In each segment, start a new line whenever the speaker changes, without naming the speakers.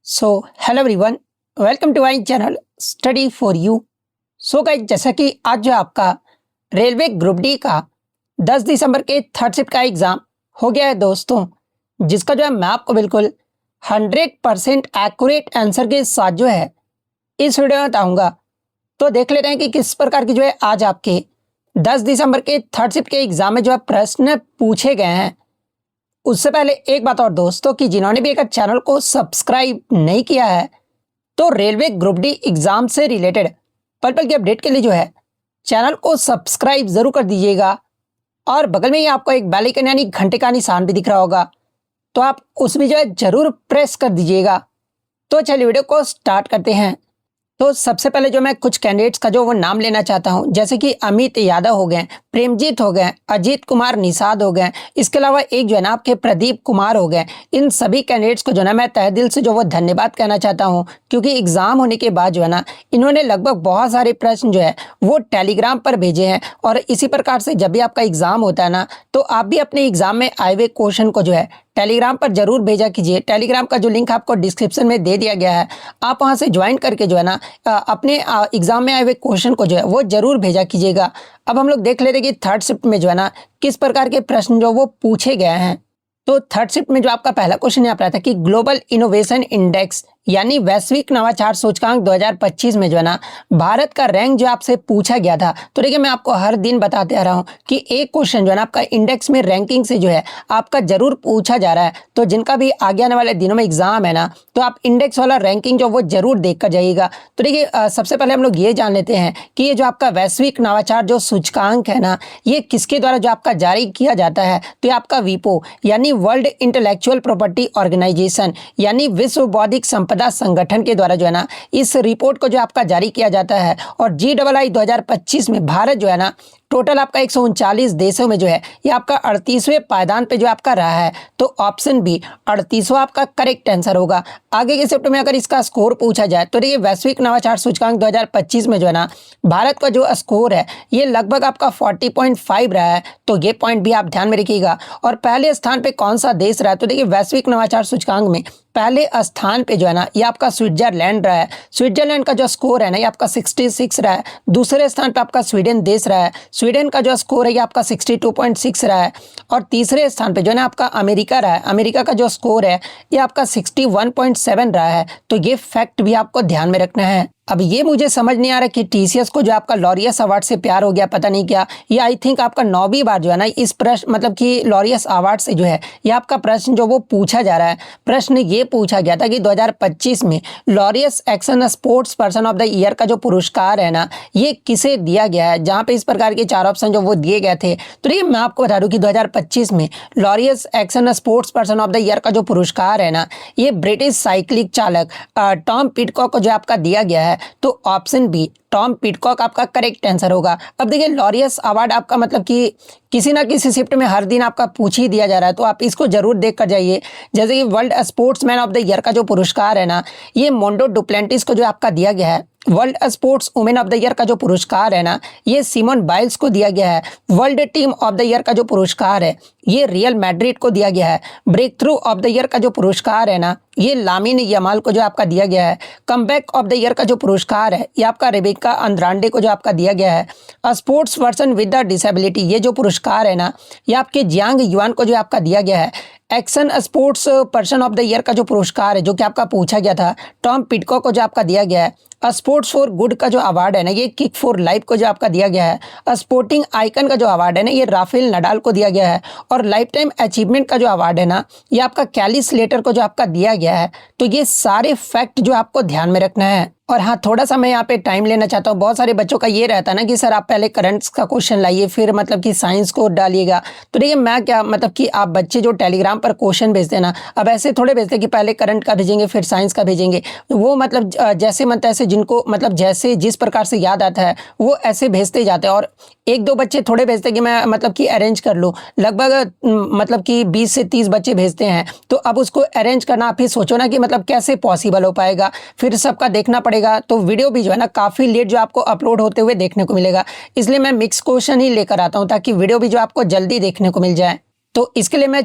So hello everyone, welcome to my channel study for you. So guys, जैसा कि आज जो आपका रेलवे ग्रुप डी का 10 दिसंबर के थर्ड शिफ्ट का एग्ज़ाम हो गया है दोस्तों, जिसका जो है मैं आपको बिल्कुल 100% एक्यूरेट आंसर के साथ जो है इस वीडियो में बताऊंगा। तो देख लेते हैं कि किस प्रकार की जो है आज आपके 10 दिसंबर के थर्ड शिफ्ट के एग्ज़ाम में जो है प्रश्न पूछे गए हैं। उससे पहले एक बात और दोस्तों, कि जिन्होंने भी अगर चैनल को सब्सक्राइब नहीं किया है तो रेलवे ग्रुप डी एग्ज़ाम से रिलेटेड पल पल की अपडेट के लिए जो है चैनल को सब्सक्राइब ज़रूर कर दीजिएगा। और बगल में ही आपको एक बेल आइकन यानी घंटे का निशान भी दिख रहा होगा, तो आप उसमें जो है ज़रूर प्रेस कर दीजिएगा। तो चलिए वीडियो को स्टार्ट करते हैं। तो सबसे पहले जो मैं कुछ कैंडिडेट्स का जो वो नाम लेना चाहता हूं, जैसे कि अमित यादव हो गए, प्रेमजीत हो गए, अजीत कुमार निषाद हो गए, इसके अलावा एक जो है ना आपके प्रदीप कुमार हो गए। इन सभी कैंडिडेट्स को जो है ना मैं तहे दिल से जो वो धन्यवाद कहना चाहता हूं, क्योंकि एग्ज़ाम होने के बाद जो है ना इन्होंने लगभग बहुत सारे प्रश्न जो है वो टेलीग्राम पर भेजे हैं। और इसी प्रकार से जब भी आपका एग्ज़ाम होता है ना, तो आप भी अपने एग्ज़ाम में आए हुए क्वेश्चन को जो है टेलीग्राम पर जरूर भेजा कीजिए। टेलीग्राम का जो लिंक आपको डिस्क्रिप्शन में दे दिया गया है, आप वहां से ज्वाइन करके जो है ना अपने एग्जाम में आए हुए क्वेश्चन को जो है वो जरूर भेजा कीजिएगा। अब हम लोग देख लेते हैं कि थर्ड शिफ्ट में जो है ना किस प्रकार के प्रश्न जो वो पूछे गए हैं। तो थर्ड शिफ्ट में जो आपका पहला क्वेश्चन यहाँ पर आता है कि ग्लोबल इनोवेशन इंडेक्स यानी वैश्विक नवाचार सूचकांक 2025 में जो है ना भारत का रैंक जो आपसे पूछा गया था। तो देखिए, मैं आपको हर दिन बताते आ रहा हूँ कि एक क्वेश्चन जो है ना आपका इंडेक्स में रैंकिंग से जो है आपका जरूर पूछा जा रहा है। तो जिनका भी आगे आने वाले दिनों में एग्जाम है ना, तो आप इंडेक्स वाला रैंकिंग जो वो जरूर देख कर जाइएगा। तो देखिए, सबसे पहले हम लोग ये जान लेते हैं कि ये जो आपका वैश्विक नवाचार जो सूचकांक है ना, ये किसके द्वारा जो आपका जारी किया जाता है। तो ये आपका वीपो यानी वर्ल्ड इंटेलेक्चुअल प्रॉपर्टी ऑर्गेनाइजेशन यानी विश्व बौद्धिक संपदा संगठन के द्वारा जो है ना इस रिपोर्ट को जो आपका जारी किया जाता है। और GII 2025 में भारत जो है ना टोटल आपका 139 देशों में जो है ये आपका 38वें पायदान पे जो आपका रहा है। तो ऑप्शन बी 38वां आपका करेक्ट आंसर होगा। आगे के शिफ्ट में अगर इसका स्कोर पूछा जाए तो ये वैश्विक नवाचार सूचकांक 2025 में जो है ना भारत का जो स्कोर है ये लगभग आपका 40.5 रहा है। तो ये पॉइंट भी आप ध्यान में रखिएगा। और पहले स्थान पे कौन सा देश रहा है, तो देखिए वैश्विक नवाचार सूचकांक में पहले स्थान पे जो है ना ये आपका स्विट्जरलैंड रहा है। स्विट्जरलैंड का जो स्कोर है ना ये आपका 66 रहा है। दूसरे स्थान पे आपका स्वीडन देश रहा है। स्वीडन का जो स्कोर है ये आपका 62.6 रहा है। और तीसरे स्थान पे जो है ना आपका अमेरिका रहा है। अमेरिका का जो स्कोर है ये आपका 61.7 रहा है। तो ये फैक्ट भी आपको ध्यान में रखना है। अब ये मुझे समझ नहीं आ रहा कि TCS को जो आपका लॉरियस अवार्ड से प्यार हो गया, पता नहीं क्या। ये आई थिंक आपका 9वीं बार जो है ना इस प्रश्न मतलब कि लॉरियस अवार्ड से जो है ये आपका प्रश्न जो वो पूछा जा रहा है। प्रश्न ये पूछा गया था कि 2025 में Laureus action sports person of the year का जो पुरस्कार है ना ये किसे दिया गया है, जहाँ पे इस प्रकार के 4 ऑप्शन जो वो दिए गए थे। तो देखिए, मैं आपको बता दूं कि 2025 में Laureus action sports person of the year का जो पुरस्कार है ना ये ब्रिटिश साइकिलिंग चालक टॉम पिडकॉक को जो आपका दिया गया है। तो ऑप्शन बी टॉम पिडकॉक आपका करेक्ट आंसर होगा। अब देखिए, लॉरियस अवार्ड आपका मतलब कि किसी ना किसी शिफ्ट में हर दिन आपका पूछ ही दिया जा रहा है, तो आप इसको जरूर देख कर जाइए। जैसे कि world sportsman of the year का जो पुरस्कार है ना ये मोंडो डुप्लेंटिस को जो आपका दिया गया है। World sports women of the year का जो पुरस्कार है ना ये सिमोन बाइल्स को दिया गया है। World team of the year का जो पुरस्कार है ये रियल मैड्रिड को दिया गया है। Breakthrough of the year का जो पुरस्कार है ना ये लामिन यमाल को जो आपका दिया गया है। कमबैक ऑफ द ईयर का जो पुरस्कार है ये आपका रेबेका अंद्रांडे को जो आपका दिया गया है। Sports person with the disability ये जो पुरस्कार है ना ये आपके जियांग युआन को जो आपका दिया गया है। Action sports person of the year का जो पुरस्कार है जो कि आपका पूछा गया था टॉम पिडकॉक को जो आपका दिया गया है। स्पोर्ट्स फॉर गुड का जो अवार्ड है ना ये किक फॉर लाइफ को जो आपका दिया गया है। स्पोर्टिंग आइकन का जो अवार्ड है ना ये राफेल नडाल को दिया गया है। और लाइफ टाइम अचीवमेंट का जो अवार्ड है ना ये आपका कैली स्लेटर को जो आपका दिया गया है। तो ये सारे फैक्ट जो आपको ध्यान में रखना है। और हाँ, थोड़ा सा मैं यहाँ पे टाइम लेना चाहता हूँ। बहुत सारे बच्चों का ये रहता है ना कि सर आप पहले करंट्स का क्वेश्चन लाइए फिर मतलब कि साइंस को डालिएगा। तो देखिए, मैं क्या मतलब कि आप बच्चे जो टेलीग्राम पर क्वेश्चन भेजते हैं ना, अब ऐसे थोड़े भेजते कि पहले करंट का भेजेंगे फिर साइंस का भेजेंगे। वो मतलब जैसे मन तैसे जिनको मतलब जैसे जिस प्रकार से याद आता है वो ऐसे भेजते जाते हैं। और 1-2 बच्चे थोड़े भेजते कि मैं मतलब कि अरेंज कर लूँ। लगभग मतलब कि 20 से 30 बच्चे भेजते हैं। तो अब उसको अरेंज करना आप ही सोचो ना कि मतलब कैसे पॉसिबल हो पाएगा, फिर सबका देखना पड़ेगा। तो वीडियो भी जो है ना काफ़ी लेट जो आपको अपलोड होते हुए देखने को मिलेगा। इसलिए मैं मिक्स क्वेश्चन ही लेकर आता हूँ ताकि वीडियो भी जो आपको जल्दी देखने को मिल जाए। तो इसके लिए मैं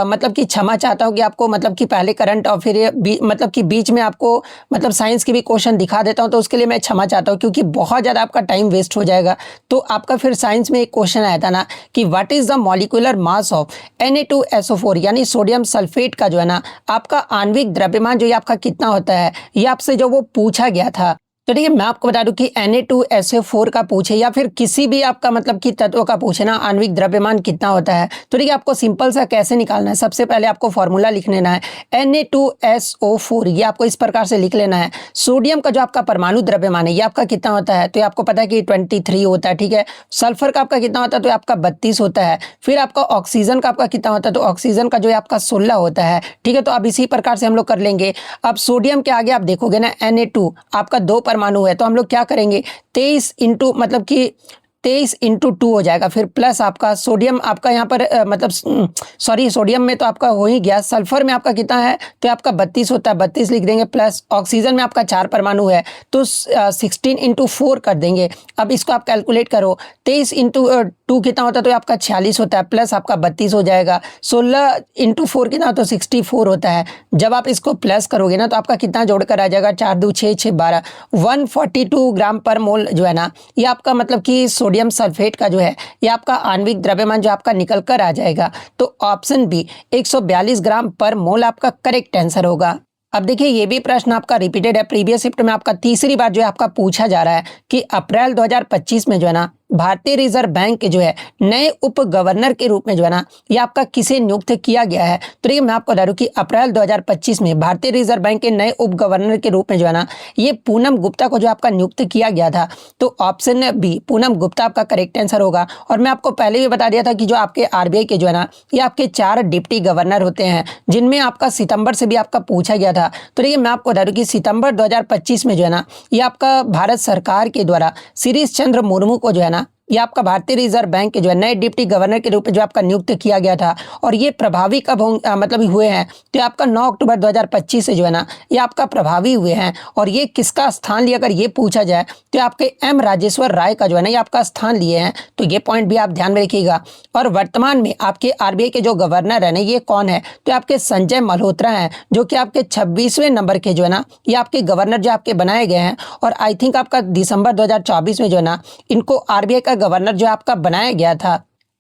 मतलब कि क्षमा चाहता हूँ कि आपको मतलब कि पहले करंट और फिर मतलब कि बीच में आपको मतलब साइंस की भी क्वेश्चन दिखा देता हूँ, तो उसके लिए मैं क्षमा चाहता हूँ क्योंकि बहुत ज़्यादा आपका टाइम वेस्ट हो जाएगा। तो आपका फिर साइंस में एक क्वेश्चन आया था ना कि what is the molecular mass of Na2SO4 यानी सोडियम सल्फेट का जो है ना आपका आणविक द्रव्यमान जो ये आपका कितना होता है, ये आपसे जो वो पूछा गया था। तो ठीक है, मैं आपको बता दूं कि Na2SO4 का पूछे या फिर किसी भी आपका मतलब कि तत्व का पूछे ना आणविक द्रव्यमान कितना होता है, तो ठीक है आपको सिंपल सा कैसे निकालना है। सबसे पहले आपको फॉर्मूला लिख लेना है Na2SO4, ये आपको इस प्रकार से लिख लेना है। सोडियम का जो आपका परमाणु द्रव्यमान है ये आपका कितना होता है, तो ये आपको पता है कि 23 होता है। ठीक है, सल्फर का आपका कितना होता है, तो आपका 32 होता है। फिर आपका ऑक्सीजन का आपका कितना होता है, तो ऑक्सीजन का जो है आपका 16 होता है। ठीक है, तो अब इसी प्रकार से हम लोग कर लेंगे। अब सोडियम के आगे आप देखोगे ना Na2 आपका 2 परमाणु है, तो हम लोग क्या करेंगे 23 इंटू मतलब कि 23 इंटू 2 हो जाएगा। फिर प्लस आपका सोडियम आपका यहाँ पर मतलब सॉरी सोडियम में तो आपका हो ही गया। सल्फर में आपका कितना है, तो आपका 32 होता है, 32 लिख देंगे। प्लस ऑक्सीजन में आपका 4 परमाणु है तो 16 इंटू 4 कर देंगे। अब इसको आप कैलकुलेट करो, 23 इंटू 2 कितना होता है, तो आपका 46 होता है। प्लस आपका 32 हो जाएगा। 16 इंटू 4 कितना होता है, 64 होता है। जब आप इसको प्लस करोगे ना तो आपका कितना जोड़कर आ जाएगा, 4 2 6 6 12 142 ग्राम पर मोल जो है ना ये आपका मतलब कि सोडियम सल्फेट का जो है ये आपका आणविक द्रव्यमान जो आपका निकल कर आ जाएगा। तो ऑप्शन बी 142 ग्राम पर मोल आपका करेक्ट आंसर होगा। अब देखिए ये भी प्रश्न आपका रिपीटेड है, प्रीवियस शिफ्ट में आपका तीसरी बार जो है आपका पूछा जा रहा है कि अप्रैल 2025 में जो है ना भारतीय रिजर्व बैंक के जो है नए उप गवर्नर के रूप में जो है ना ये आपका किसे नियुक्त किया गया है। तो देखिए मैं आपको बता दूं कि अप्रैल 2025 में भारतीय रिजर्व बैंक के नए उप गवर्नर के रूप में जो है ना ये पूनम गुप्ता को जो आपका नियुक्त किया गया था। तो ऑप्शन बी पूनम गुप्ता आपका करेक्ट आंसर होगा। और मैं आपको पहले भी बता दिया था कि जो आपके आरबीआई के जो है ना ये आपके 4 डिप्टी गवर्नर होते हैं, जिनमें आपका सितंबर से भी आपका पूछा गया था। तो देखिए मैं आपको बता दूं कि सितंबर 2025 में जो है ना ये आपका भारत सरकार के द्वारा शिरीष चंद्र मुर्मू को जो है ना ये आपका भारतीय रिजर्व बैंक के जो है नए डिप्टी गवर्नर के रूप में जो आपका नियुक्त किया गया था। और ये प्रभावी कब मतलब हुए हैं, तो आपका 9 अक्टूबर 2025 से जो है ना ये आपका प्रभावी हुए हैं। और ये किसका स्थान लिया अगर ये पूछा जाए तो आपके एम राजेश्वर राय का जो है ना ये आपका स्थान लिए हैं। तो ये पॉइंट भी आप ध्यान में रखिएगा। और वर्तमान में आपके आरबीआई के जो गवर्नर है ना ये कौन है, तो आपके संजय मल्होत्रा हैं, जो कि आपके 26वें नंबर के जो है ना ये आपके गवर्नर जो आपके बनाए गए हैं। और आई थिंक आपका दिसंबर 2024 में जो है ना इनको आरबीआई का गवर्नर जो आपका बनाया गया था।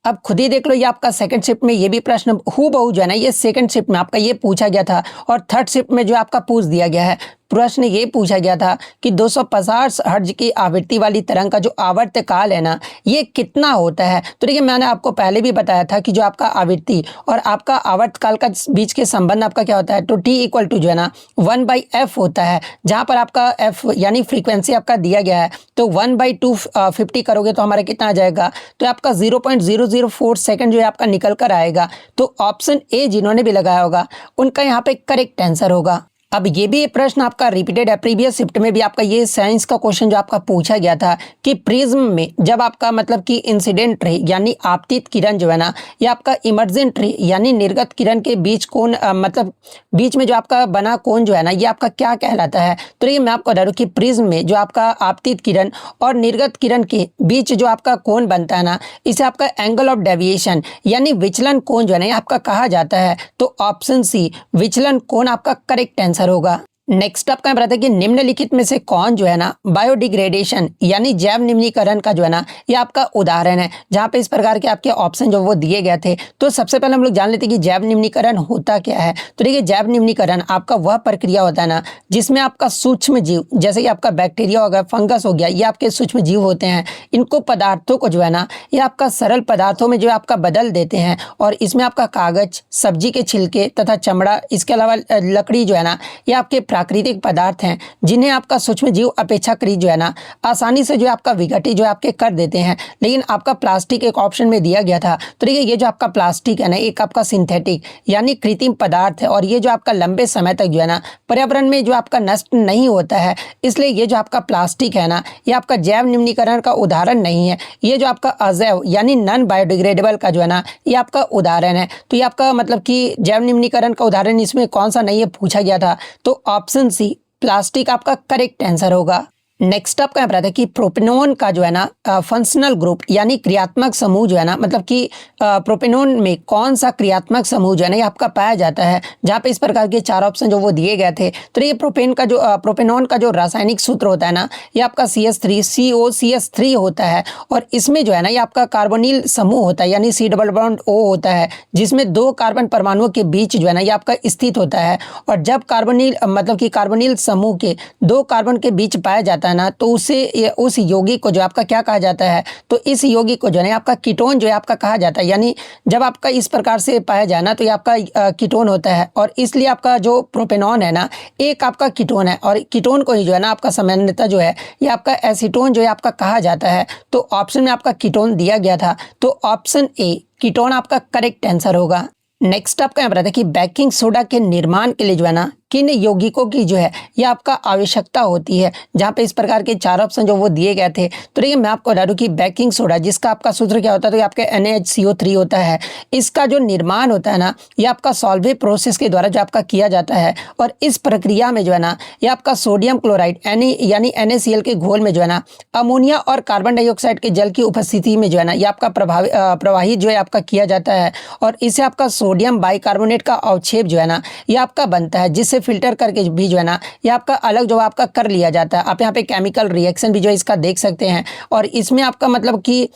अब खुद ही देख लो ये आपका सेकंड शिफ्ट में ये भी प्रश्न हूबहू जो है ना ये सेकंड शिफ्ट में आपका ये पूछा गया था। और थर्ड शिफ्ट में जो आपका पूछ दिया गया है। प्रश्न ये पूछा गया था कि 250 हर्ट्ज की आवृत्ति वाली तरंग का जो आवर्तकाल है ना ये कितना होता है। तो देखिए मैंने आपको पहले भी बताया था कि जो आपका आवृत्ति और आपका आवर्तकाल का बीच के संबंध आपका क्या होता है, तो T इक्वल टू जो है ना 1/f होता है। जहाँ पर आपका f यानी फ्रीक्वेंसी आपका दिया गया है, तो 1/250 करोगे तो हमारा कितना आ जाएगा, तो आपका 0.004 सेकेंड जो है आपका निकल कर आएगा। तो ऑप्शन ए जिन्होंने भी लगाया होगा उनका यहाँ पे करेक्ट आंसर होगा। अब ये भी एक प्रश्न आपका रिपीटेड है, प्रीवियस शिफ्ट में भी आपका ये साइंस का क्वेश्चन जो आपका पूछा गया था कि प्रिज्म में जब आपका मतलब कि इंसिडेंट रे यानी आपतित किरण जो है ना ये आपका इमर्जेंट रे यानी निर्गत किरण के बीच कोण मतलब बीच में जो आपका बना कोण जो है ना ये आपका क्या कहलाता है। तो ये मैं आपको बता दूं कि प्रिज्म में जो आपका आपतित किरण और निर्गत किरण के बीच जो आपका कोण बनता है ना इसे आपका एंगल ऑफ डेविएशन यानी विचलन कोण जो है ना ये आपका कहा जाता है। तो ऑप्शन सी विचलन कोण आपका करेक्ट आंसर होगा। नेक्स्ट आपका बताते हैं कि निम्नलिखित में से कौन जो है ना बायोडिग्रेडेशन यानी जैव निम्नीकरण का जो है ना ये आपका उदाहरण है। जहाँ पे इस प्रकार के आपके ऑप्शन जो वो दिए गए थे। तो सबसे पहले हम लोग जान लेते हैं कि जैव निम्नीकरण होता क्या है। तो देखिए जैव निम्नीकरण आपका वह प्रक्रिया होता है ना जिसमें आपका सूक्ष्म जीव जैसे कि आपका बैक्टीरिया हो गया, फंगस हो गया, ये आपके सूक्ष्म जीव होते हैं। इनको पदार्थों को जो है ना ये आपका सरल पदार्थों में जो आपका बदल देते हैं। और इसमें आपका कागज, सब्जी के छिलके तथा चमड़ा, इसके अलावा लकड़ी जो है ना ये आपके प्राकृतिक पदार्थ हैं जिन्हें आपका सूक्ष्म जीव अपेक्षाकृत जो है ना आसानी से जो आपका विघटित जो आपके कर देते हैं। लेकिन आपका प्लास्टिक एक ऑप्शन में दिया गया था। तो देखिए ये जो आपका प्लास्टिक है ना एक आपका सिंथेटिक यानी कृत्रिम पदार्थ है। और ये जो आपका लंबे समय तक जो है ना पर्यावरण में जो आपका नष्ट नहीं होता है, इसलिए ये जो आपका प्लास्टिक है ना ये आपका जैव निम्नीकरण का उदाहरण नहीं है। ये जो आपका अजैव यानी नॉन बायोडिग्रेडेबल का जो है ना ये आपका उदाहरण है। तो ये आपका मतलब कि जैव निम्नीकरण का उदाहरण इसमें कौन सा नहीं है पूछा गया था। तो ऑप्शन सी प्लास्टिक आपका करेक्ट आंसर होगा। नेक्स्ट आपका यहाँ पर आता है कि प्रोपेनोन का जो है ना फंक्शनल ग्रुप यानी क्रियात्मक समूह जो है ना, मतलब कि प्रोपेनोन में कौन सा क्रियात्मक समूह जो है ना ये आपका पाया जाता है, जहाँ पे इस प्रकार के 4 ऑप्शन जो वो दिए गए थे। तो ये प्रोपेनोन का जो रासायनिक सूत्र होता है ना, ये आपका CH3 होता है, और इसमें जो है ना ये आपका कार्बोनिल समूह होता है यानी C डबल बॉन्ड O होता है, जिसमें 2 कार्बन परमाणुओं के बीच जो है ना ये आपका स्थित होता है। और जब कार्बोनिल समूह के 2 कार्बन के बीच पाया जाता है ना, तो उस यौगिक को जो आपका क्या कहा जाता है, तो इस यौगिक को जो है आपका कीटोन जो है आपका कहा जाता है। यानी जब आपका इस प्रकार से पाया जाए ना, तो ये आपका कीटोन होता है, और इसलिए आपका जो प्रोपेनॉन है ना एक आपका कीटोन है, और कीटोन को ही जो है ना आपका सामान्यतः जो है ये आपका एसीटोन जो है आपका कहा जाता है। तो ऑप्शन में आपका कीटोन दिया गया था, तो ऑप्शन ए कीटोन आपका करेक्ट आंसर होगा। नेक्स्ट आपका यहाँ पर आता है कि बेकिंग सोडा के निर्माण के लिए जो है ना किन यौगिकों की जो है ये आपका आवश्यकता होती है, जहाँ पे इस प्रकार के 4 ऑप्शन जो वो दिए गए थे। तो देखिए मैं आपको बता दूं कि बेकिंग सोडा जिसका आपका सूत्र क्या होता है, तो ये आपका NaHCO3 होता है। इसका जो निर्माण होता है ना ये आपका सॉल्वे प्रोसेस के द्वारा जो आपका किया जाता है, और इस प्रक्रिया में जो है ना ये आपका सोडियम क्लोराइड यानी NaCl के घोल में जो है ना अमोनिया और कार्बन डाइऑक्साइड के जल की उपस्थिति में जो है ना ये आपका प्रवाहित जो है आपका किया जाता है, और इसे आपका सोडियम बाइकार्बोनेट का अवक्षेप जो है ना ये आपका बनता है, जिससे फिल्टर करके भी जो है ना ये आपका अलग जो आपका कर लिया जाता है। आप यहाँ पे केमिकल रिएक्शन भी जो इसका देख सकते हैं, और इसमें आपका मतलब कि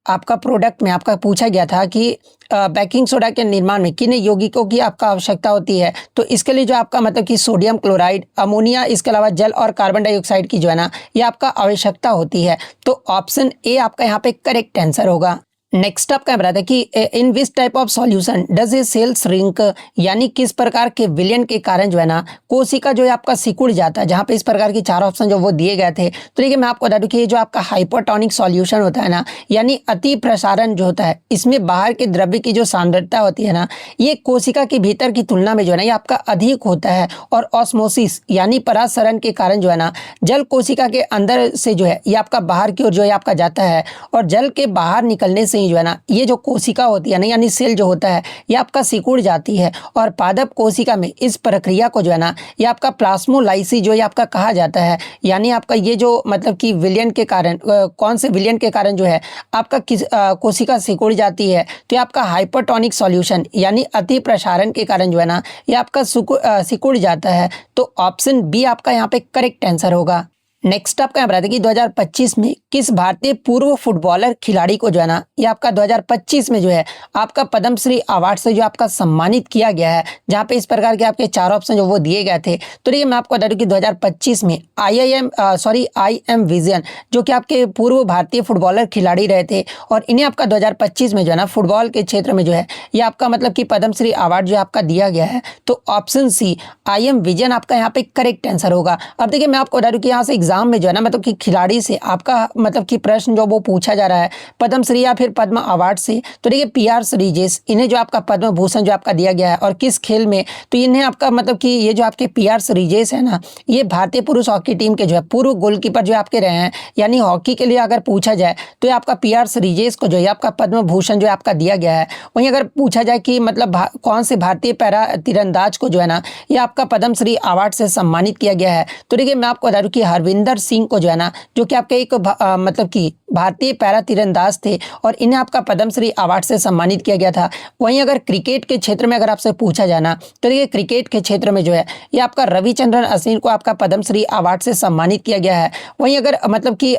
आपका प्रोडक्ट में आपका पूछा गया था कि बेकिंग सोडा के निर्माण में किन यौगिकों की आपका आवश्यकता होती है। तो इसके लिए जो आपका मतलब कि सोडियम क्लोराइड, अमोनिया, इसके अलावा जल और कार्बन डाइऑक्साइड की जो है ना ये आपका आवश्यकता होती है। तो ऑप्शन ए आपका यहाँ पे करेक्ट आंसर होगा। नेक्स्ट आपका बताता है कि in which type of solution does a cell shrink, यानी किस प्रकार के विलयन के कारण जो है ना कोशिका जो है आपका सिकुड़ जाता है, जहाँ पे इस प्रकार की 4 ऑप्शन जो वो दिए गए थे। तो देखिए मैं आपको बता दूं कि ये जो आपका हाइपोटोनिक सॉल्यूशन होता है ना, यानी अति प्रसारण जो होता है, इसमें बाहर के द्रव्य की जो सांद्रता होती है ना ये कोशिका के भीतर की तुलना में जो है ना ये आपका अधिक होता है, और ऑस्मोसिस यानी परासरण के कारण जो है ना जल कोशिका के अंदर से जो है ये आपका बाहर की ओर जो है आपका जाता है, और जल के बाहर निकलने से जो है ना ये जो कोशिका होती है ना यानी सेल जो होता है ये आपका सिकुड़ जाती है, और पादप कोशिका में इस प्रक्रिया को जो है ना ये आपका प्लाज्मोलाइसिस जो है आपका कहा जाता है। यानी आपका ये जो मतलब कि विलयन के कारण कौन से विलयन के कारण जो है आपका कोशिका सिकुड़ जाती है, तो ये आपका हाइपोटोनिक सॉल्यूशन यानी अति प्रसारण के कारण जो है ना ये आपका सिकुड़ जाता है। तो ऑप्शन बी आपका यहाँ पे करेक्ट आंसर होगा। नेक्स्ट आपका यहाँ बताते हैं कि 2025 में किस भारतीय पूर्व फुटबॉलर खिलाड़ी को जो है ना ये आपका 2025 में जो है आपका पद्मश्री अवार्ड से जो आपका सम्मानित किया गया है, जहाँ पे इस प्रकार के आपके 4 ऑप्शन जो वो दिए गए थे। तो देखिए मैं आपको बता दूं कि 2025 में IM विजयन जो कि आपके पूर्व भारतीय फुटबॉलर खिलाड़ी रहे थे, और इन्हें आपका 2025 में जो है ना फुटबॉल के क्षेत्र में जो है ये आपका मतलब कि पद्मश्री अवार्ड जो आपका दिया गया है। तो ऑप्शन सी IM विजयन आपका यहाँ पे करेक्ट आंसर होगा। अब देखिए मैं आपको बता दूं कि यहाँ से एग्जाम में जो है ना मतलब कि खिलाड़ी से आपका मतलब कि प्रश्न जो वो पूछा जा रहा है पद्मश्री या फिर पद्म अवार्ड से। तो देखिए PR श्रीजेश इन्हें जो आपका पद्म भूषण जो आपका दिया गया है, और किस खेल में, तो इन्हें आपका मतलब कि ये जो आपके PR श्रीजेश है ना ये भारतीय पुरुष हॉकी टीम के जो है पूर्व गोलकीपर जो आपके रहे हैं, यानी हॉकी के लिए अगर पूछा जाए तो ये आपका PR श्रीजेश को जो है आपका पद्म भूषण जो आपका दिया गया है। वहीं अगर पूछा जाए कि मतलब कौन से भारतीय पैरा तीरंदाज को जो है ना ये आपका पद्मश्री अवार्ड से सम्मानित किया गया है, तो देखिए मैं आपको बता दूं कि हरविंदर सिंह को जो है ना जो कि आपके एक मतलब कि भारतीय पैरा तीरंदाज थे, और इन्हें आपका पद्मश्री अवार्ड से सम्मानित किया गया था। वहीं अगर क्रिकेट के क्षेत्र में अगर आपसे पूछा जाए ना, तो देखिए क्रिकेट के क्षेत्र में जो है ये आपका रविचंद्रन अश्विन को आपका पद्मश्री अवार्ड से सम्मानित किया गया है। वहीं अगर मतलब कि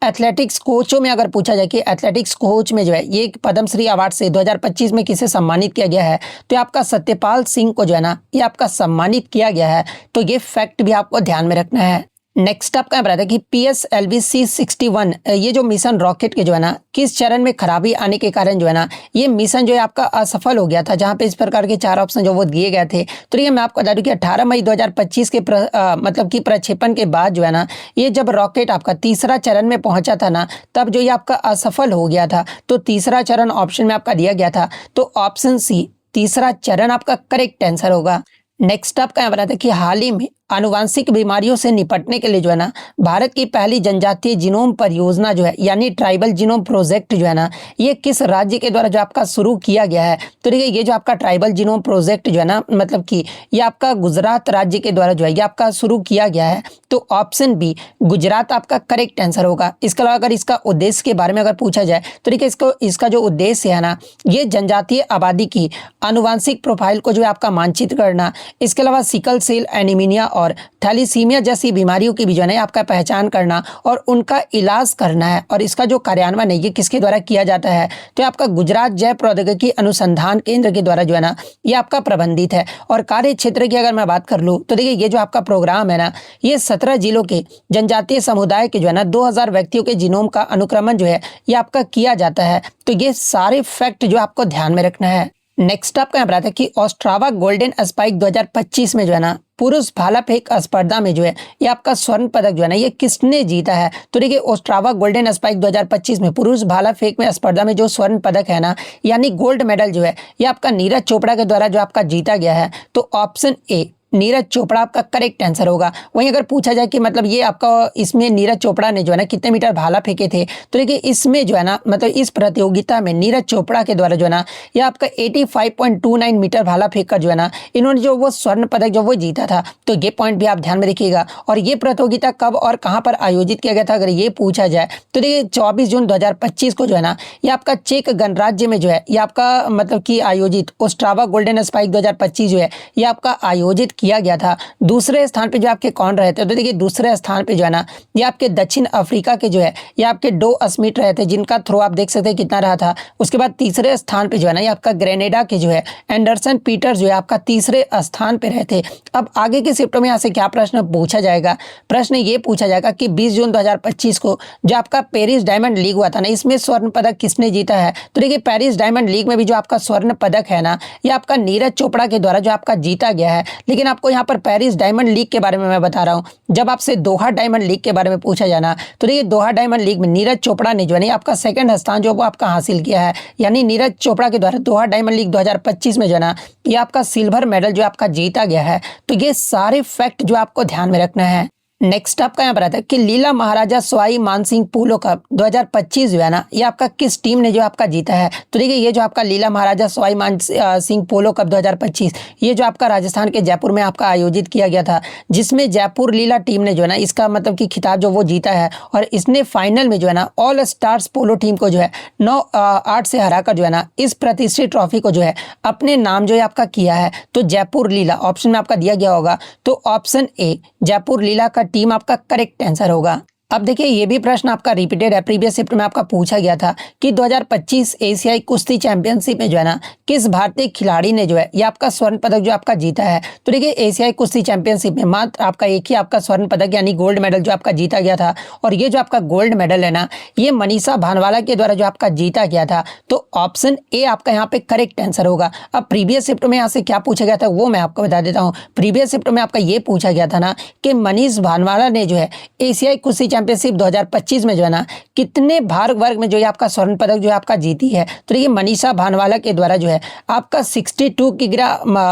एथलेटिक्स कोचों में अगर पूछा जाए कि एथलेटिक्स कोच में जो है ये पद्मश्री अवार्ड से 2025 में किसे सम्मानित किया गया है, तो आपका सत्यपाल सिंह को जो है ना ये आपका सम्मानित किया गया है। तो ये फैक्ट भी आपको ध्यान में रखना है। नेक्स्ट आपका बताया कि PSLV-C61 ये जो मिशन रॉकेट के जो है ना किस चरण में खराबी आने के कारण जो है ना ये मिशन जो है आपका असफल हो गया था, जहां पे इस प्रकार के 4 ऑप्शन जो वो दिए गए थे। तो ये मैं आपको बता दूं कि 18 मई 2025 के मतलब कि प्रक्षेपण के बाद जो है ना ये जब रॉकेट आपका तीसरा चरण में पहुंचा था ना, तब जो ये आपका असफल हो गया था। तो तीसरा चरण ऑप्शन में आपका दिया गया था, तो ऑप्शन सी तीसरा चरण आपका करेक्ट आंसर होगा। नेक्स्ट आपका यहाँ बताता है कि हाल ही में आनुवांशिक बीमारियों से निपटने के लिए जो है ना भारत की पहली जनजातीय जीनोम परियोजना जो है यानी ट्राइबल जीनोम प्रोजेक्ट जो है ना ये किस राज्य के द्वारा जो आपका शुरू किया गया है? तो देखिए ये जो आपका ट्राइबल जीनोम प्रोजेक्ट जो है ना मतलब कि ये आपका गुजरात राज्य के द्वारा जो है ये आपका शुरू किया गया है। तो ऑप्शन बी गुजरात आपका करेक्ट आंसर होगा। इसके अलावा अगर इसका उद्देश्य के बारे में अगर पूछा जाए तो देखिए इसका जो उद्देश्य है ना ये जनजातीय आबादी की आनुवांशिक प्रोफाइल को जो है आपका मानचित्र करना, इसके अलावा सिकल सेल एनीमिया और थैलीसीमिया जैसी बीमारियों की भी जो है आपका पहचान करना और उनका इलाज करना है। और इसका जो कार्यान्वयन है ये किसके द्वारा किया जाता है? तो आपका गुजरात जैव प्रौद्योगिकी अनुसंधान केंद्र के द्वारा जो है ना ये आपका प्रबंधित है। और कार्य क्षेत्र की अगर मैं बात कर लूँ तो देखिए ये जो आपका प्रोग्राम है ना ये 17 जिलों के जनजातीय समुदाय के जो है ना 2000 व्यक्तियों के जीनोम का अनुक्रमण जो है ये आपका किया जाता है। तो ये सारे फैक्ट जो आपको ध्यान में रखना है। नेक्स्ट आपका यहाँ पर आता है कि ओस्ट्रावा गोल्डन स्पाइक 2025 में जो है ना पुरुष भाला फेंक स्पर्धा में जो है ये आपका स्वर्ण पदक जो है ना ये किसने जीता है? तो देखिए ओस्ट्रावा गोल्डन स्पाइक 2025 में पुरुष भाला फेंक में स्पर्धा में जो स्वर्ण पदक है ना यानी गोल्ड मेडल जो है ये आपका नीरज चोपड़ा के द्वारा जो आपका जीता गया है। तो ऑप्शन ए नीरज चोपड़ा आपका करेक्ट आंसर होगा। वहीं अगर पूछा जाए कि मतलब ये आपका इसमें नीरज चोपड़ा ने जो है ना कितने मीटर भाला फेंके थे, तो देखिए इसमें जो है ना मतलब इस प्रतियोगिता में नीरज चोपड़ा के द्वारा जो है ना ये आपका 85.29 मीटर भाला फेंक कर जो है ना इन्होंने जो वो स्वर्ण पदक जो वो जीता था। तो ये पॉइंट भी आप ध्यान में रखिएगा। और ये प्रतियोगिता कब और कहाँ पर आयोजित किया गया था अगर ये पूछा जाए तो देखिए 24 जून 2025 को जो है ना ये आपका चेक गणराज्य में जो है ये आपका मतलब कि आयोजित ओस्ट्रावा गोल्डन स्पाइक 2025 जो है ये आपका आयोजित किया गया था। दूसरे स्थान पे जो आपके कौन रहे थे? तो देखिए दूसरे स्थान पे जो है ना ये आपके दक्षिण अफ्रीका के जो है ये आपके डो स्मिथ रहे थे जिनका थ्रो आप देख सकते हैं कितना रहा था। उसके बाद तीसरे स्थान पे जो है ना ये आपका ग्रेनेडा के जो है एंडरसन पीटर जो है आपका तीसरे स्थान पे रहे थे। अब आगे के शिफ्टों में यहाँ से क्या प्रश्न पूछा जाएगा? प्रश्न ये पूछा जाएगा कि 20 जून 2025 को जो आपका पेरिस डायमंड लीग हुआ था ना इसमें स्वर्ण पदक किसने जीता है? तो देखिए पेरिस डायमंड लीग में भी जो आपका स्वर्ण पदक है ना ये आपका नीरज चोपड़ा के द्वारा जो आपका जीता गया है। लेकिन आपको यहाँ पर पेरिस डायमंड लीग के बारे में मैं बता रहा हूँ। जब आपसे दोहा डायमंड लीग के बारे में पूछा जाना तो देखिए दोहा डायमंड लीग में नीरज चोपड़ा ने जो है आपका सेकंड स्थान जो वो आपका हासिल किया है। यानी नीरज चोपड़ा के द्वारा दोहा डायमंड लीग 2025 में जो है ना ये आपका सिल्वर मेडल जो आपका जीता गया है। तो ये सारे फैक्ट जो आपको ध्यान में रखना है। नेक्स्ट आपका यहाँ पर आता है कि लीला महाराजा सवाई मानसिंह पोलो कप 2025 जो है ना ये आपका किस टीम ने जो आपका जीता है? तो देखिए ये जो आपका लीला महाराजा सवाई मानसिंह पोलो कप 2025 ये जो आपका राजस्थान के जयपुर में आपका आयोजित किया गया था जिसमें जयपुर लीला टीम ने जो है ना इसका मतलब कि खिताब जो वो जीता है। और इसने फाइनल में जो है ना ऑल स्टार्स पोलो टीम को जो है 9-8 से हराकर जो है ना इस प्रतिष्ठित ट्रॉफी को जो है अपने नाम जो है आपका किया है। तो जयपुर लीला ऑप्शन में आपका दिया गया होगा। तो ऑप्शन ए जयपुर लीला का टीम आपका करेक्ट आंसर होगा। अब देखिए ये भी प्रश्न आपका रिपीटेड है। प्रीवियस शिफ्ट में आपका पूछा गया था कि 2025 एशियाई कुश्ती चैंपियनशिप में जो है ना किस भारतीय खिलाड़ी ने जो है ये आपका स्वर्ण पदक जो आपका जीता है? तो देखिए एशियाई कुश्ती चैंपियनशिप में मात्र आपका एक ही आपका स्वर्ण पदक यानी गोल्ड मेडल जो आपका जीता गया था। और ये जो आपका गोल्ड मेडल है ना ये मनीषा भानवाला के द्वारा जो आपका जीता गया था। तो ऑप्शन ए आपका यहाँ पे करेक्ट आंसर होगा। अब प्रीवियस शिफ्ट में यहाँ से क्या पूछा गया था वो मैं आपको बता देता हूँ। प्रीवियस शिफ्ट में आपका ये पूछा गया था ना कि मनीष भानवाला ने जो है एशियाई कुश्ती चैंपियनशिप 2025 में जो है ना कितने भार वर्ग में जो है आपका स्वर्ण पदक जो है आपका जीती है? तो ये मनीषा भानवाला के द्वारा जो है आपका 62 किग्रा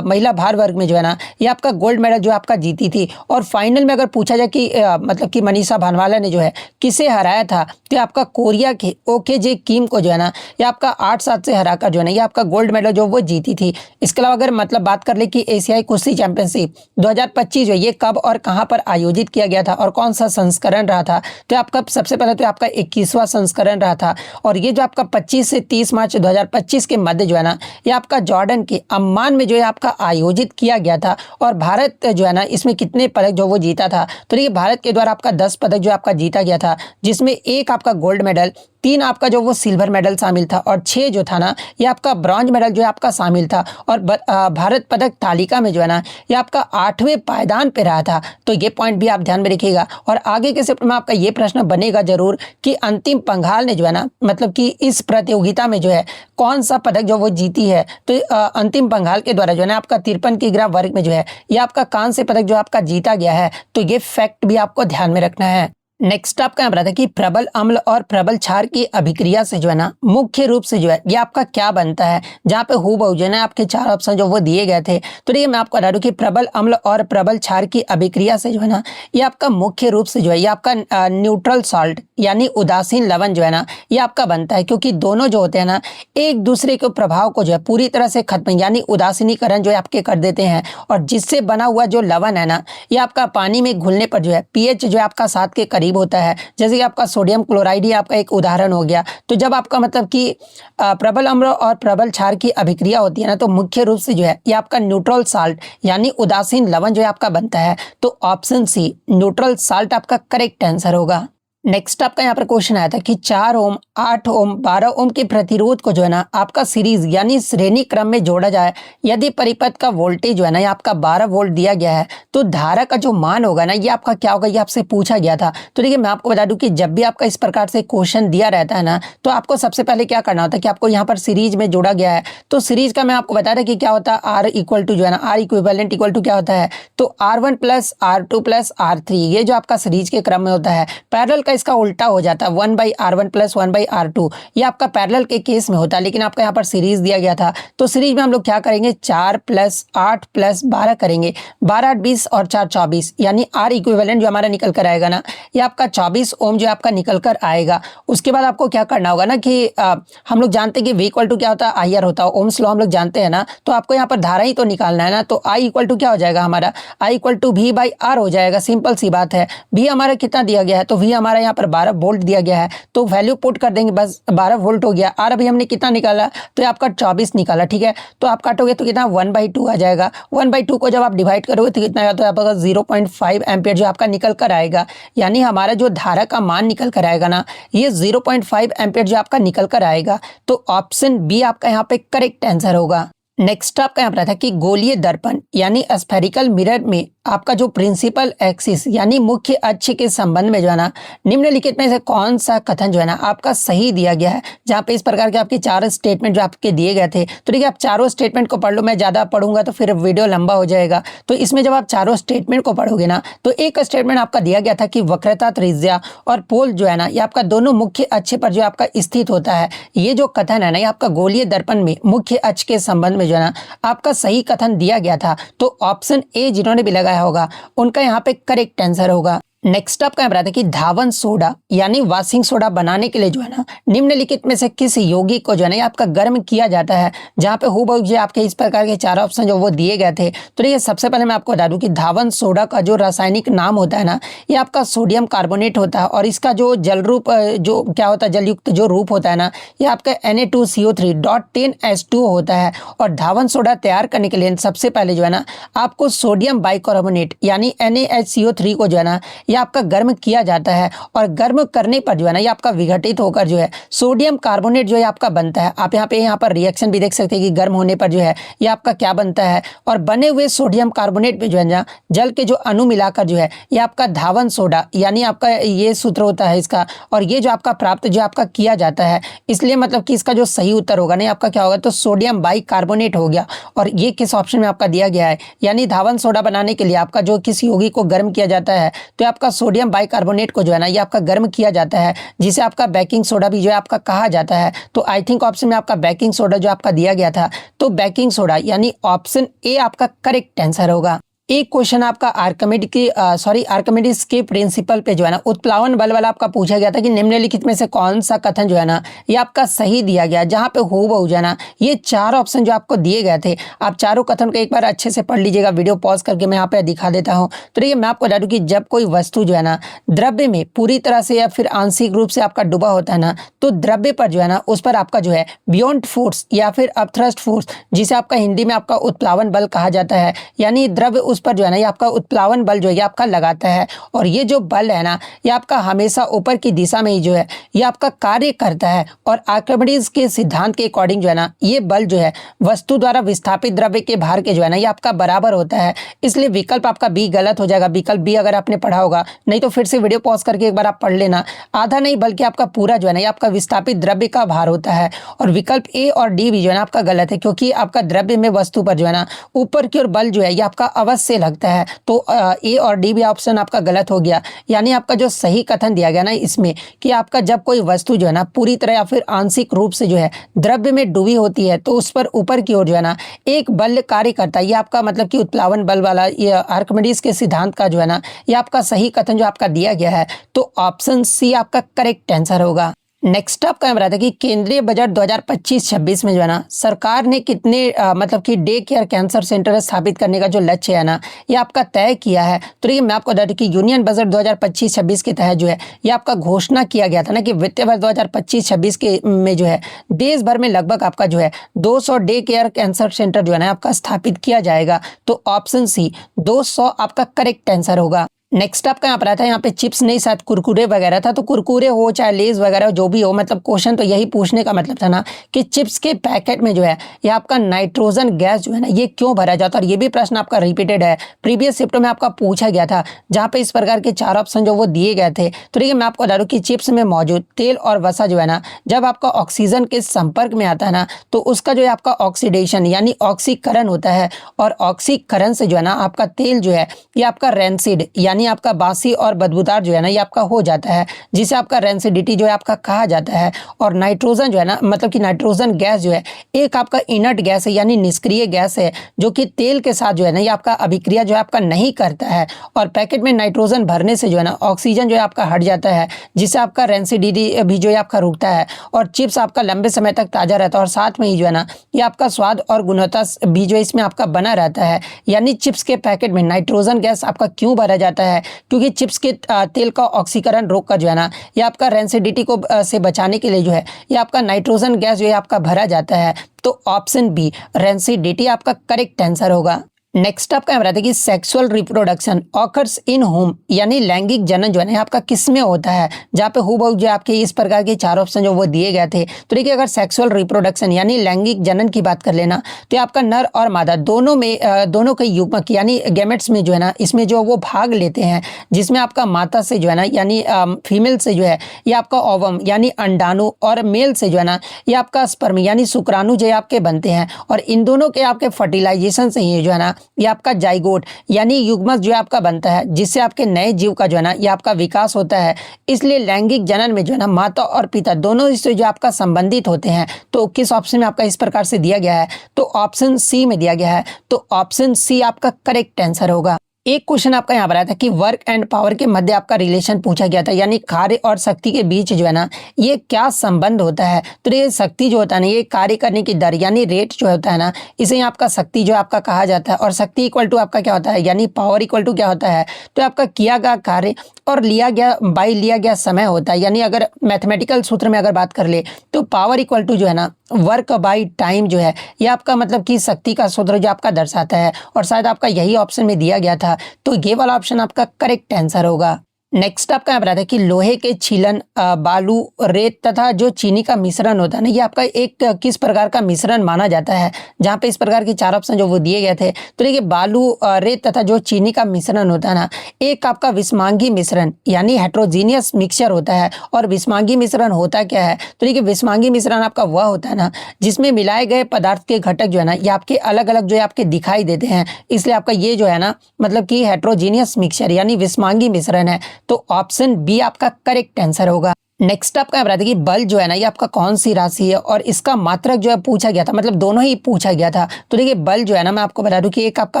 महिला भार वर्ग में जो है ना ये आपका गोल्ड मेडल जो आपका जीती थी। और फाइनल में अगर पूछा जाए कि मतलब कि मनीषा भानवाला ने जो है किसे हराया था तो आपका कोरिया के ओके जे किम को जो है ना ये आपका 8-7 से हराकर जो है ना ये आपका गोल्ड मेडल जो वो जीती थी। इसके अलावा अगर मतलब बात कर ले कि एशियाई कुश्ती चैंपियनशिप 2025 जो ये कब और कहाँ पर आयोजित किया गया था और कौन सा संस्करण रहा था? तो आपका सबसे पहले तो आपका 21वां संस्करण रहा था। और ये जो आपका 25 से 30 मार्च 2025 के मध्य जो है ना ये आपका जॉर्डन के अम्मान में जो है आपका आयोजित किया गया था। और भारत जो है ना इसमें कितने पदक जो वो जीता था? तो ये भारत के द्वारा आपका 10 पदक जो आपका जीता गया था जिसमें 1 आपका गोल्ड मेडल, 3 आपका जो वो सिल्वर मेडल शामिल था और 6 जो था ना ये आपका ब्रॉन्ज मेडल जो है आपका शामिल था। और भारत पदक तालिका में जो है ना ये आपका 8वें पायदान पे रहा था। तो ये पॉइंट भी आप ध्यान में रखिएगा। और आगे के शिफ्ट में आपका ये प्रश्न बनेगा जरूर कि अंतिम पंघाल ने जो है ना मतलब कि इस प्रतियोगिता में जो है कौन सा पदक जो वो जीती है? तो अंतिम पंघाल के द्वारा जो है ना आपका 53 किग्रा वर्ग में जो है ये आपका कांस्य पदक जो आपका जीता गया है। तो ये फैक्ट भी आपको ध्यान में रखना है। नेक्स्ट आपका यहाँ पर आता है कि प्रबल अम्ल और प्रबल क्षार की अभिक्रिया से जो है ना मुख्य रूप से जो है ये आपका क्या बनता है, जहाँ पे हूबहू जो है ना आपके चार ऑप्शन जो वो दिए गए थे। तो देखिए मैं आपको बता दूं कि प्रबल अम्ल और प्रबल क्षार की अभिक्रिया से जो है ना ये आपका मुख्य रूप से जो है ये आपका न्यूट्रल सॉल्ट यानी उदासीन लवण जो है ना ये आपका बनता है, क्योंकि दोनों जो होते हैं ना एक दूसरे के प्रभाव को जो है पूरी तरह से खत्म यानी उदासीनीकरण जो है आपके कर देते हैं, और जिससे बना हुआ जो लवण है ना ये आपका पानी में घुलने पर जो है पीएच जो है आपका 7 के करीब होता है। जैसे कि आपका सोडियम क्लोराइड ही आपका एक उदाहरण हो गया। तो जब आपका मतलब कि प्रबल अम्ल और प्रबल क्षार की अभिक्रिया होती है ना तो मुख्य रूप से जो है ये आपका न्यूट्रल साल्ट यानी उदासीन लवण जो है आपका बनता है। तो ऑप्शन सी न्यूट्रल साल्ट आपका करेक्ट आंसर होगा। नेक्स्ट आपका यहाँ पर क्वेश्चन आया था कि 4 ओम 8 ओम 12 ओम के प्रतिरोध को जो है ना आपका सीरीज यानी श्रेणी क्रम में जोड़ा जाए, यदि परिपथ का वोल्टेज जो है ना ये आपका 12 वोल्ट दिया गया है तो धारा का जो मान होगा ना ये आपका क्या होगा, ये आपसे पूछा गया था। तो देखिए मैं आपको बता दूं कि जब भी आपका इस प्रकार से क्वेश्चन दिया रहता है ना तो आपको सबसे पहले क्या करना होता है कि आपको यहाँ पर सीरीज में जोड़ा गया है तो सीरीज का मैं आपको बता रहा कि क्या होता है आर इक्वल टू जो है ना आर इक्विवेलेंट इक्वल टू क्या होता है तो R1 plus R2 plus R3, ये जो आपका सीरीज के क्रम में होता है। पैरेलल इसका उल्टा हो जाता है 1/R1 प्लस 1/R2, ये आपका पैरेलल के केस में होता है, लेकिन आपका यहाँ पर सीरीज दिया गया था तो सीरीज में हम लोग क्या करेंगे 4 प्लस 8 प्लस 12 करेंगे, 12 8 20 और 4 24 यानी आर इक्विवेलेंट जो हमारा निकल कर आएगा ना ये आपका 24 ओम जो आपका निकल कर आएगा। उसके बाद आपको क्या करना होगा ना कि हम लोग जानते हैं कि V इक्वल टू क्या होता है आईआर होता है, ओम्स लॉ हम लोग जानते हैं ना, तो आपको यहाँ पर धारा ही तो निकालना है ना। तो I इक्वल टू क्या हो जाएगा हमारा I इक्वल टू V/R हो जाएगा, सिंपल सी बात है। V हमारा कितना दिया गया है तो V हमारा यहाँ पर 12 वोल्ट दिया गया है तो वैल्यू पुट कर देंगे, बस 12 वोल्ट हो गया। R अभी हमने कितना निकाला तो आपका 24 निकाला, ठीक है। तो आप काटोगे तो कितना 1/2 आ जाएगा, 1/2 को जब आप डिवाइड करोगे तो कितना आता है आपका 0.5 एम्पियर जो आपका निकल कर आएगा, यानी हमारा जो धारा का मान निकल कर आएगा ना ये 0.5 एम्पियर जो आपका निकल कर आएगा। तो ऑप्शन बी आपका यहाँ पे करेक्ट आंसर होगा। नेक्स्ट आपका यहाँ पर था कि गोलीय दर्पण यानी स्फेरिकल मिरर में आपका जो प्रिंसिपल एक्सिस यानी मुख्य अक्ष के संबंध में जो है ना निम्नलिखित में से कौन सा कथन जो है ना आपका सही दिया गया है, जहाँ पे इस प्रकार के आपके 4 स्टेटमेंट जो आपके दिए गए थे। तो देखिए आप चारों स्टेटमेंट को पढ़ लो, मैं ज़्यादा पढ़ूंगा तो फिर वीडियो लंबा हो जाएगा। तो इसमें जब आप चारों स्टेटमेंट को पढ़ोगे ना तो एक स्टेटमेंट आपका दिया गया था कि वक्रता त्रिज्या और पोल जो है ना ये आपका दोनों मुख्य अक्ष पर जो आपका स्थित होता है। ये जो कथन है ना ये आपका गोलीय दर्पण में मुख्य अक्ष के संबंध में जो है ना आपका सही कथन दिया गया था। तो ऑप्शन ए जिन्होंने भी लगाया होगा उनका यहाँ पे करेक्ट आंसर होगा। नेक्स्ट आपका यहाँ कि धावन सोडा यानी वॉशिंग सोडा बनाने के लिए जो है ना निम्नलिखित में से किस यौगिक को जो है ना आपका गर्म किया जाता है, जहाँ पे हूबहू जो आपके इस प्रकार के 4 ऑप्शन जो वो दिए गए थे। तो देखिए सबसे पहले मैं आपको बता दूं कि धावन सोडा का जो रासायनिक नाम होता है ना ये आपका सोडियम कार्बोनेट होता है, और इसका जो जल रूप जो क्या होता है जलयुक्त जो रूप होता है ना ये आपका Na2CO3.10H2O होता है। और धावन सोडा तैयार करने के लिए सबसे पहले जो है ना आपको सोडियम बाइकार्बोनेट यानी NaHCO3 को जो है ना ये आपका गर्म किया जाता है, और गर्म करने पर जो है ना ये आपका विघटित होकर जो है सोडियम कार्बोनेट जो है आपका बनता है। आप यहाँ पर रिएक्शन भी देख सकते हैं कि गर्म होने पर जो है ये आपका क्या बनता है, और बने हुए सोडियम कार्बोनेट में जो है ना जल के जो अणु मिलाकर जो है ये आपका धावन सोडा यानी आपका ये सूत्र होता है इसका, और ये जो आपका प्राप्त जो आपका किया जाता है। इसलिए मतलब कि इसका जो सही उत्तर होगा नहीं आपका क्या होगा तो सोडियम बाइकार्बोनेट हो गया, और ये किस ऑप्शन में आपका दिया गया है। यानी धावन सोडा बनाने के लिए आपका जो किसी यौगिक को गर्म किया जाता है तो आपका सोडियम बाइकार्बोनेट को जो है ना ये आपका गर्म किया जाता है, जिसे आपका बेकिंग सोडा भी जो है आपका कहा जाता है। तो आई थिंक ऑप्शन में आपका बेकिंग सोडा जो आपका दिया गया था, तो बेकिंग सोडा यानी ऑप्शन ए आपका करेक्ट आंसर होगा। एक क्वेश्चन आपका आर्किमिडीज के प्रिंसिपल पे जो है ना उत्प्लावन बल वाला आपका पूछा गया था कि निम्नलिखित में से कौन सा कथन जो है ना ये आपका सही दिया गया, जहां पे हूबहू जो है ना ये 4 ऑप्शन जो आपको दिए गए थे आप चारों कथन को एक बार अच्छे से पढ़ लीजिएगा। वीडियो पॉज करके मैं यहाँ पे दिखा देता हूँ। तो देखिए मैं आपको बता दूं कि जब कोई वस्तु जो है ना द्रव्य में पूरी तरह से या फिर आंशिक रूप से आपका डूबा होता है ना तो द्रव्य पर जो है ना उस पर आपका जो है बियॉन्ड फोर्स या फिर अपथ्रस्ट फोर्स, जिसे आपका हिंदी में आपका उत्प्लावन बल कहा जाता है, यानी द्रव्य उस पर जो है ना ये आपका उत्प्लावन बल जो है ये आपका लगाता है। और ये जो बल है ना ये आपका हमेशा ऊपर की दिशा में ही जो है ये आपका कार्य करता है। और आर्किमिडीज के सिद्धांत के अकॉर्डिंग जो है ना ये बल जो है वस्तु द्वारा विस्थापित द्रव्य के भार के जो है ना ये आपका बराबर होता है। इसलिए विकल्प आपका बी गलत हो जाएगा। विकल्प बी अगर आपने पढ़ा होगा, नहीं तो फिर से वीडियो पॉज करके एक बार आप पढ़ लेना। आधा नहीं बल्कि आपका पूरा जो है ना ये आपका विस्थापित द्रव्य का भार होता है। और विकल्प ए और डी भी जो है ना आपका गलत है, क्योंकि आपका द्रव्य में वस्तु पर जो है ना ऊपर की ओर बल जो है ये आपका अवश्य से लगता है। तो ए और डी भी ऑप्शन आपका गलत हो गया। यानी आपका जो सही कथन दिया गया ना इसमें कि आपका जब कोई वस्तु जो है ना पूरी तरह या फिर आंशिक रूप से जो है द्रव्य में डूबी होती है तो उस पर ऊपर की ओर जो है ना एक बल कार्य करता है। ये आपका मतलब कि उत्प्लावन बल वाला ये आर्किमिडीज के सिद्धांत का जो है ना ये आपका सही कथन जो आपका दिया गया है। तो ऑप्शन सी आपका करेक्ट आंसर होगा। नेक्स्ट आपका हम रहा था कि केंद्रीय बजट 2025-26 में जो है ना सरकार ने कितने मतलब कि डे केयर कैंसर सेंटर स्थापित करने का जो लक्ष्य है ना ये आपका तय किया है। तो देखिए मैं आपको बता दूं कि यूनियन बजट 2025-26 के तहत जो है ये आपका घोषणा किया गया था ना कि वित्तीय वर्ष 2025-26 के में जो है देश भर में लगभग आपका जो है 200 डे केयर कैंसर सेंटर जो है ना आपका स्थापित किया जाएगा। तो ऑप्शन सी 200 आपका करेक्ट आंसर होगा। नेक्स्ट आपका यहाँ पर आता है, यहाँ पे चिप्स नहीं साथ कुरकुरे वगैरह था। तो कुरकुरे हो चाहे लेज वगैरह जो भी हो, मतलब क्वेश्चन तो यही पूछने का मतलब था ना कि चिप्स के पैकेट में जो है ये आपका नाइट्रोजन गैस जो है ना ये क्यों भरा जाता है। और ये भी प्रश्न आपका रिपीटेड है, प्रीवियस शिफ्ट में आपका पूछा गया था जहाँ पे इस प्रकार के 4 ऑप्शन जो वो दिए गए थे। तो देखिए मैं आपको बता दूँ कि चिप्स में मौजूद तेल और वसा जो है ना जब आपका ऑक्सीजन के संपर्क में आता है ना तो उसका जो है आपका ऑक्सीडेशन यानी ऑक्सीकरण होता है। और ऑक्सीकरण से जो है ना आपका तेल जो है ये आपका रेंसिड यानी आपका बासी और बदबूदार जो है ना ये आपका हो जाता है, जिसे आपका रेंसिडिटी जो है आपका कहा जाता है। और नाइट्रोजन जो है ना मतलब कि नाइट्रोजन गैस जो है एक आपका इनर्ट गैस है यानी निष्क्रिय गैस है जो कि तेल के साथ जो है ना ये आपका अभिक्रिया जो है आपका नहीं करता है। और पैकेट में नाइट्रोजन भरने से जो है ना ऑक्सीजन जो है आपका हट जाता है, जिससे आपका रेंसिडिटी भी जो है आपका रुकता है। और चिप्स आपका लंबे समय तक ताज़ा रहता है और साथ में ही जो है ना ये आपका स्वाद और गुणवत्ता भी जो इसमें आपका बना रहता है। यानी चिप्स के पैकेट में नाइट्रोजन गैस आपका क्यों भरा जाता है, क्योंकि चिप्स के तेल का ऑक्सीकरण रोककर जो है ना ये आपका रेंसिडिटी को से बचाने के लिए जो है ये आपका नाइट्रोजन गैस जो है आपका भरा जाता है। तो ऑप्शन बी रेंसिडिटी आपका करेक्ट आंसर होगा। नेक्स्ट आपका यहाँ रहता है कि sexual reproduction occurs in home यानी लैंगिक जनन जो है ना आपका किस में होता है, जहाँ पे हूबहू जो आपके इस प्रकार के 4 ऑप्शन जो वो दिए गए थे। तो देखिए अगर सेक्सुअल रिप्रोडक्शन यानी लैंगिक जनन की बात कर लेना तो आपका नर और मादा दोनों में दोनों के युग्मक यानी गैमेट्स में जो है ना इसमें जो वो भाग लेते हैं, जिसमें आपका माता से जो है ना यानी फीमेल से जो है ये आपका ओवम यानी अंडाणु और मेल से जो है ना ये आपका स्पर्म यानी शुक्राणु जो है आपके बनते हैं। और इन दोनों के आपके फर्टिलाइजेशन से ही जो है ना ये आपका जाइगोट यानी युग्मक जो है आपका बनता है, जिससे आपके नए जीव का जो है ना ये आपका विकास होता है। इसलिए लैंगिक जनन में जो है ना माता और पिता दोनों इससे जो आपका संबंधित होते हैं। तो किस ऑप्शन में आपका इस प्रकार से दिया गया है, तो ऑप्शन सी में दिया गया है। तो ऑप्शन सी आपका करेक्ट आंसर होगा। एक क्वेश्चन आपका यहाँ पर आया था कि वर्क एंड पावर के मध्य आपका रिलेशन पूछा गया था, यानी कार्य और शक्ति के बीच जो है ना ये क्या संबंध होता है। तो ये शक्ति जो होता है ना ये कार्य करने की दर यानी रेट जो होता है ना इसे आपका शक्ति जो आपका कहा जाता है। और शक्ति इक्वल टू आपका क्या होता है यानी पावर इक्वल टू क्या होता है, तो आपका किया गया कार्य और लिया गया समय होता है। यानी अगर मैथमेटिकल सूत्र में अगर बात कर ले तो पावर इक्वल टू जो है ना वर्क बाई टाइम जो है ये आपका मतलब कि शक्ति का सूत्र जो आपका दर्शाता है। और शायद आपका यही ऑप्शन में दिया गया था, तो ये वाला ऑप्शन आपका करेक्ट आंसर होगा। नेक्स्ट आपका यहाँ पर आता है कि लोहे के छीलन बालू रेत तथा जो चीनी का मिश्रण होता है ना ये आपका एक किस प्रकार का मिश्रण माना जाता है, जहाँ पे इस प्रकार के 4 ऑप्शन जो वो दिए गए थे। तो देखिए बालू रेत तथा जो चीनी का मिश्रण होता है ना एक आपका विषमांगी मिश्रण यानी हेट्रोजीनियस मिक्सचर होता है। और विषमांगी मिश्रण होता क्या है, तो देखिए विषमांगी मिश्रण आपका वह होता है ना जिसमें मिलाए गए पदार्थ के घटक जो है ना ये आपके अलग अलग जो है आपके दिखाई देते हैं, इसलिए आपका ये जो है ना मतलब कि हेट्रोजीनियस मिक्सचर यानी विषमांगी मिश्रण है। तो ऑप्शन बी आपका करेक्ट आंसर होगा। नेक्स्ट आपका यहाँ कि बल जो है ना ये आपका कौन सी राशि है और इसका मात्रक जो है पूछा गया था, मतलब दोनों ही पूछा गया था। तो देखिए बल जो है ना मैं आपको बता दूं कि एक आपका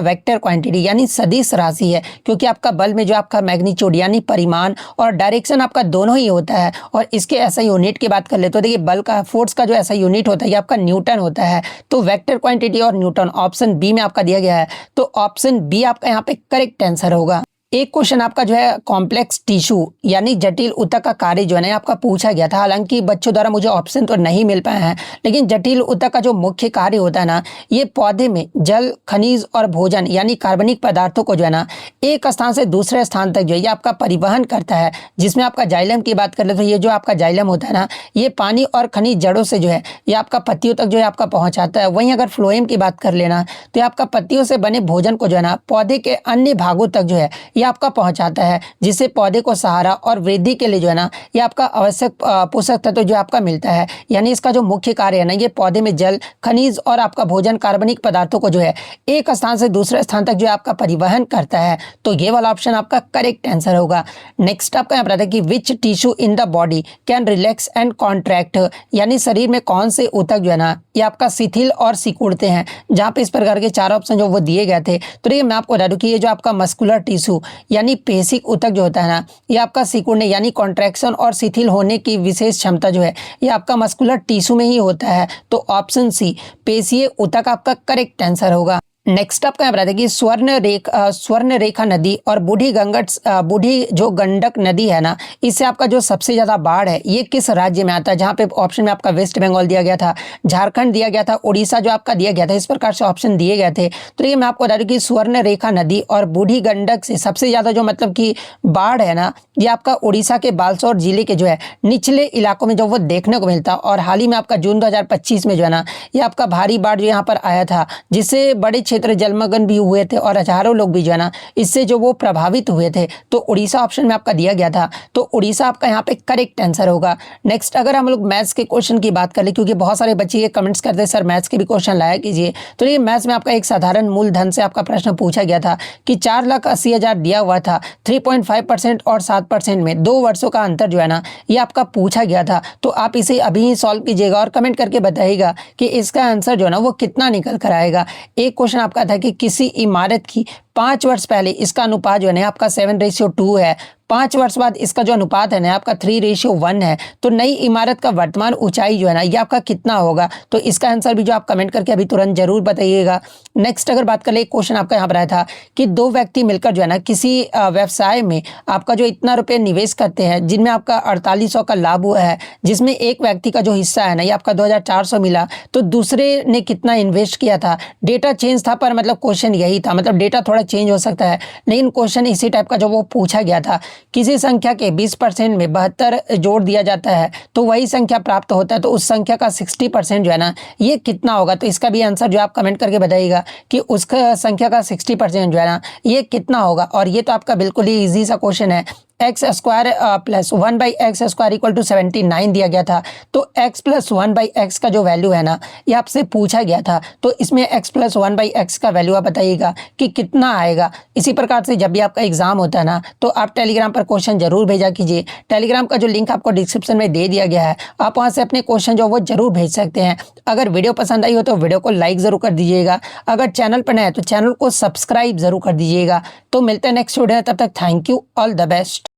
वेक्टर क्वांटिटी यानी सदिश राशि है, क्योंकि आपका बल में जो आपका मैग्नीट्यूड यानी परिमाण और डायरेक्शन आपका दोनों ही होता है। और इसके ऐसा यूनिट की बात कर ले तो देखिए बल का फोर्स का जो ऐसा यूनिट होता है ये आपका न्यूटन होता है। तो वेक्टर क्वांटिटी और न्यूटन ऑप्शन बी में आपका दिया गया है। तो ऑप्शन बी आपका यहाँ पे करेक्ट आंसर होगा। एक क्वेश्चन आपका जो है कॉम्प्लेक्स टिश्यू यानी जटिल ऊतक का कार्य जो है ना आपका पूछा गया था। हालांकि बच्चों द्वारा मुझे ऑप्शन तो नहीं मिल पाए हैं, लेकिन जटिल ऊतक का जो मुख्य कार्य होता है ना ये पौधे में जल खनिज और भोजन यानी कार्बनिक पदार्थों को जो है ना एक स्थान से दूसरे स्थान तक जो है ये आपका परिवहन करता है। जिसमें आपका जाइलम की बात कर ले तो ये जो आपका जाइलम होता है ना ये पानी और खनिज जड़ों से जो है ये आपका पत्तियों तक जो है आपका पहुँचाता है। वहीं अगर फ्लोएम की बात कर लेना तो आपका पत्तियों से बने भोजन को जो है ना पौधे के अन्य भागों तक जो है ये आपका पहुंचाता है, जिससे पौधे को सहारा और वृद्धि के लिए जो है ना ये आपका आवश्यक पोषक तत्व जो आपका मिलता है। यानी इसका जो मुख्य कार्य है ना, ये पौधे में जल, खनिज और आपका भोजन, कार्बनिक पदार्थों को जो है एक स्थान से दूसरे स्थान तक जो है आपका परिवहन करता है। तो ये वाला ऑप्शन आपका करेक्ट आंसर होगा। नेक्स्ट आपका यहाँ पर आता है कि which tissue in the body can relax and contract, यानी शरीर में कौन से ऊतक जो है ना ये आपका शिथिल और सिकुड़ते हैं। जहाँ पे इस प्रकार के 4 ऑप्शन जो वो दिए गए थे। तो देखिए मैं आपको बता दूं कि ये जो आपका मस्कुलर टिश्यू यानी पेशिक ऊतक जो होता है ना, ये आपका सिकुड़ने यानी कॉन्ट्रैक्शन और शिथिल होने की विशेष क्षमता जो है ये आपका मस्कुलर टिश्यू में ही होता है। तो ऑप्शन सी पेशीय ऊतक आपका करेक्ट आंसर होगा। नेक्स्ट आपका यहाँ बताते कि स्वर्ण रेखा नदी और बूढ़ी जो गंडक नदी है ना, इससे आपका जो सबसे ज्यादा बाढ़ है ये किस राज्य में आता है। जहाँ पे ऑप्शन में आपका वेस्ट बंगाल दिया गया था, झारखंड दिया गया था, उड़ीसा जो आपका दिया गया था, इस प्रकार से ऑप्शन दिए गए थे। तो ये मैं आपको बता दूं कि स्वर्ण रेखा नदी और बूढ़ी गंडक से सबसे ज्यादा जो मतलब कि बाढ़ है ना, ये आपका उड़ीसा के बालसोर जिले के जो है निचले इलाकों में जो वो देखने को मिलता। और हाल ही में आपका जून 2025 में जो है ना ये आपका भारी बाढ़ जो यहाँ पर आया था, जिससे बड़े क्षेत्र जलमग्न भी हुए थे और हजारों लोग भी जो है ना इससे जो वो प्रभावित हुए थे। तो उड़ीसा ऑप्शन में आपका दिया गया था, तो उड़ीसा आपका यहाँ पे करेक्ट आंसर होगा। नेक्स्ट अगर हम लोग मैथ्स के क्वेश्चन की बात करें, क्योंकि बहुत सारे बच्चे ये कमेंट्स करते हैं सर मैथ्स के भी क्वेश्चन लाया कीजिए, तो ये मैथ्स में आपका एक साधारण मूलधन से आपका प्रश्न पूछा गया था कि 4,80,000 दिया हुआ था, 3.5% और 7% में 2 वर्षों का अंतर जो है ना ये आपका पूछा गया था। तो आप इसे अभी ही सॉल्व कीजिएगा और कमेंट करके बताइएगा कि इसका आंसर जो है ना वो कितना निकल कर आएगा। एक क्वेश्चन आपका था कि किसी इमारत की 5 वर्ष पहले इसका अनुपात जो है ना आपका 7:2 है, 5 वर्ष बाद इसका जो अनुपात है ना आपका 3:1 है। तो नई इमारत का वर्तमान ऊंचाई जो है ना ये आपका कितना होगा। तो इसका आंसर भी जो आप कमेंट करके अभी तुरंत जरूर बताइएगा। नेक्स्ट अगर बात कर ले, क्वेश्चन आपका यहाँ पर आया था कि 2 व्यक्ति मिलकर जो है ना किसी व्यवसाय में आपका जो इतना रुपये निवेश करते हैं, जिनमें आपका 4800 का लाभ हुआ है, जिसमें एक व्यक्ति का जो हिस्सा है ना ये आपका 2400 मिला, तो दूसरे ने कितना इन्वेस्ट किया था। डेटा चेंज था पर मतलब क्वेश्चन यही था, मतलब डेटा थोड़ा चेंज हो सकता है लेकिन क्वेश्चन इसी टाइप का जो वो पूछा गया था। किसी संख्या के 20% में 72 जोड़ दिया जाता है तो वही संख्या प्राप्त होता है, तो उस संख्या का 60% जो है ना ये कितना होगा। तो इसका भी आंसर जो आप कमेंट करके बताइएगा कि उसका संख्या का 60% जो है ना ये कितना होगा। और ये तो आपका बिल्कुल ही ईजी सा क्वेश्चन है। x² + 1/x² = 79 दिया गया था, तो x + 1/x का जो वैल्यू है ना ये आपसे पूछा गया था। तो इसमें x + 1/x का वैल्यू आप बताइएगा कि कितना आएगा। इसी प्रकार से जब भी आपका एग्जाम होता है ना तो आप टेलीग्राम पर क्वेश्चन जरूर भेजा कीजिए। टेलीग्राम का जो लिंक आपको डिस्क्रिप्शन में दे दिया गया है, आप वहाँ से अपने क्वेश्चन जो वो जरूर भेज सकते हैं। अगर वीडियो पसंद आई हो तो वीडियो को लाइक ज़रूर कर दीजिएगा। अगर चैनल पर नए हैं तो चैनल को सब्सक्राइब ज़रूर कर दीजिएगा। तो मिलते हैं नेक्स्ट वीडियो में, तब तक thank you, all the best.